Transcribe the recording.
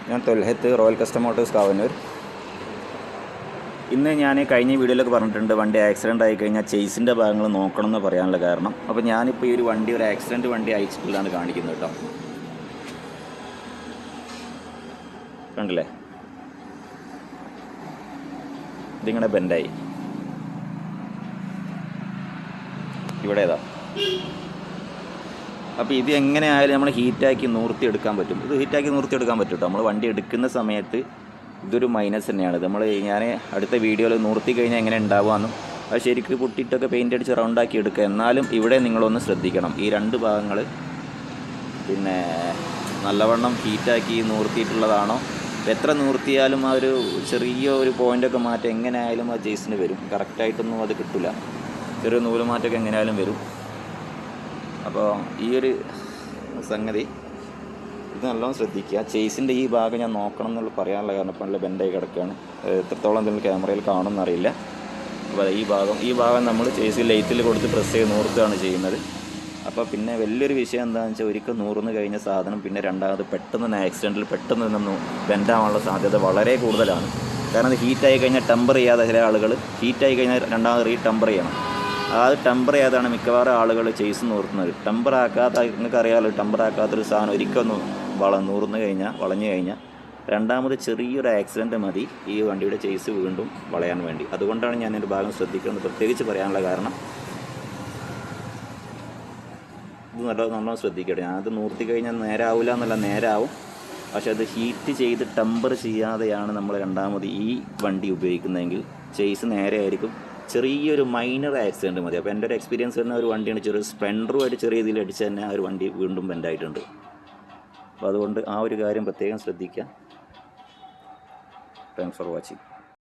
ഞാൻ തൊൽഹത്ത് royal custom Motors Kavannur. ഇന്ന് ഞാൻ കഴിഞ്ഞ വീഡിയോയിലൊക്കെ പറഞ്ഞിട്ടുണ്ട് വണ്ടി ആക്സിഡൻ്റ് ആയി കഴിഞ്ഞാൽ ചേസിൻ്റെ ഭാഗങ്ങൾ നോക്കണം എന്ന് പറയാനുള്ള കാരണം. അപ്പോൾ ഞാനിപ്പോൾ ഈ ഒരു വണ്ടി ഒരു ആക്സിഡൻറ്റ് വണ്ടി അയച്ചിട്ടുള്ളതാണ് കാണിക്കുന്നത് കേട്ടോ. കണ്ടില്ലേ, ഇതിങ്ങനെ ബെൻഡായി ഇവിടെ ഏതാ. അപ്പോൾ ഇത് എങ്ങനെ ആയാലും നമ്മൾ ഹീറ്റാക്കി നൂർത്തിയെടുക്കാൻ പറ്റും. ഇത് ഹീറ്റാക്കി നൂർത്തിയെടുക്കാൻ പറ്റും കേട്ടോ. നമ്മൾ വണ്ടി എടുക്കുന്ന സമയത്ത് ഇതൊരു മൈനസ് തന്നെയാണ്. ഞാൻ അടുത്ത വീഡിയോയിൽ നൂർത്തി കഴിഞ്ഞാൽ എങ്ങനെ ഉണ്ടാവുകയെന്നും അത് ശരിക്കും പൊട്ടിയിട്ടൊക്കെ പെയിൻ്റ് അടിച്ച് റൗണ്ടാക്കി എടുക്കുക. എന്നാലും ഇവിടെ നിങ്ങളൊന്ന് ശ്രദ്ധിക്കണം, ഈ രണ്ട് ഭാഗങ്ങൾ പിന്നെ നല്ലവണ്ണം ഹീറ്റാക്കി നൂർത്തിയിട്ടുള്ളതാണോ. എത്ര നൂർത്തിയാലും ആ ഒരു ചെറിയ ഒരു പോയിൻ്റൊക്കെ മാറ്റം എങ്ങനെ ആയാലും ആ ചേസിന് വരും. കറക്റ്റായിട്ടൊന്നും അത് കിട്ടില്ല, ചെറിയ നൂല് മാറ്റമൊക്കെ എങ്ങനെയായാലും വരും. അപ്പോൾ ഈ ഒരു സംഗതി ഇത് നല്ലോണം ശ്രദ്ധിക്കുക. ചേസിൻ്റെ ഈ ഭാഗം ഞാൻ നോക്കണം എന്നുള്ള പറയാനുള്ള കാരണം ഇപ്പോൾ നല്ല ബെൻഡായി കിടക്കുകയാണ്. എത്രത്തോളം നിങ്ങൾ ക്യാമറയിൽ കാണുമെന്നറിയില്ല. അപ്പോൾ ഈ ഭാഗം നമ്മൾ ചേസിൽ ലൈറ്റിൽ കൊടുത്ത് പ്രസ് ചെയ്ത് നൂർത്തുകയാണ് ചെയ്യുന്നത്. അപ്പോൾ പിന്നെ വലിയൊരു വിഷയം എന്താണെന്ന് വെച്ചാൽ ഒരിക്കൽ നൂർന്ന് കഴിഞ്ഞ സാധനം പിന്നെ രണ്ടാമത് പെട്ടെന്ന് ആക്സിഡൻറ്റിൽ പെട്ടെന്ന് നിന്ന് ബെൻഡാവാനുള്ള സാധ്യത വളരെ കൂടുതലാണ്. കാരണം അത് ഹീറ്റായി കഴിഞ്ഞാൽ ടെമ്പർ ചെയ്യാതെ ചില ആളുകൾ ഹീറ്റായി കഴിഞ്ഞാൽ രണ്ടാമത് ടെമ്പർ ചെയ്യണം. അത് ടെമ്പർ ചെയ്യാതാണ് മിക്കവാറും ആളുകൾ ചേസ് നൂർത്തുന്നത്. ടെമ്പർ ആക്കാത്ത, നിങ്ങൾക്കറിയാമല്ലോ, ടെമ്പർ ആക്കാത്തൊരു സാധനം ഒരിക്കൽ നൂർന്നു കഴിഞ്ഞാൽ വളഞ്ഞു കഴിഞ്ഞാൽ രണ്ടാമത് ചെറിയൊരു ആക്സിഡൻറ്റ് മതി ഈ വണ്ടിയുടെ ചേസ് വീണ്ടും വളയാൻ വേണ്ടി. അതുകൊണ്ടാണ് ഞാൻ ഒരു ഭാഗം ശ്രദ്ധിക്കുന്നത് പ്രത്യേകിച്ച് പറയാനുള്ള കാരണം. ഇത് നല്ലോണം ശ്രദ്ധിക്കട്ടെ. ഞാനത് നൂർത്തി കഴിഞ്ഞാൽ നേരാവില്ല എന്നല്ല, നേരാവും. പക്ഷെ അത് ഹീറ്റ് ചെയ്ത് ടെമ്പർ ചെയ്യാതെയാണ് നമ്മൾ രണ്ടാമത് ഈ വണ്ടി ഉപയോഗിക്കുന്നതെങ്കിൽ ചേസ് നേരെ ആയിരിക്കും. ചെറിയൊരു മൈനർ ആക്സിഡൻറ്റ് മതി. അപ്പോൾ എൻ്റെ ഒരു എക്സ്പീരിയൻസ് തന്നെ ഒരു വണ്ടിയാണ് ചെറിയ സ്പ്ലെൻഡറുമായിട്ട് ചെറിയ രീതിയിൽ അടിച്ച് തന്നെ ആ ഒരു വണ്ടി വീണ്ടും ബെൻഡായിട്ടുണ്ട്. അപ്പോൾ അതുകൊണ്ട് ആ ഒരു കാര്യം പ്രത്യേകം ശ്രദ്ധിക്കുക. Thanks for watching.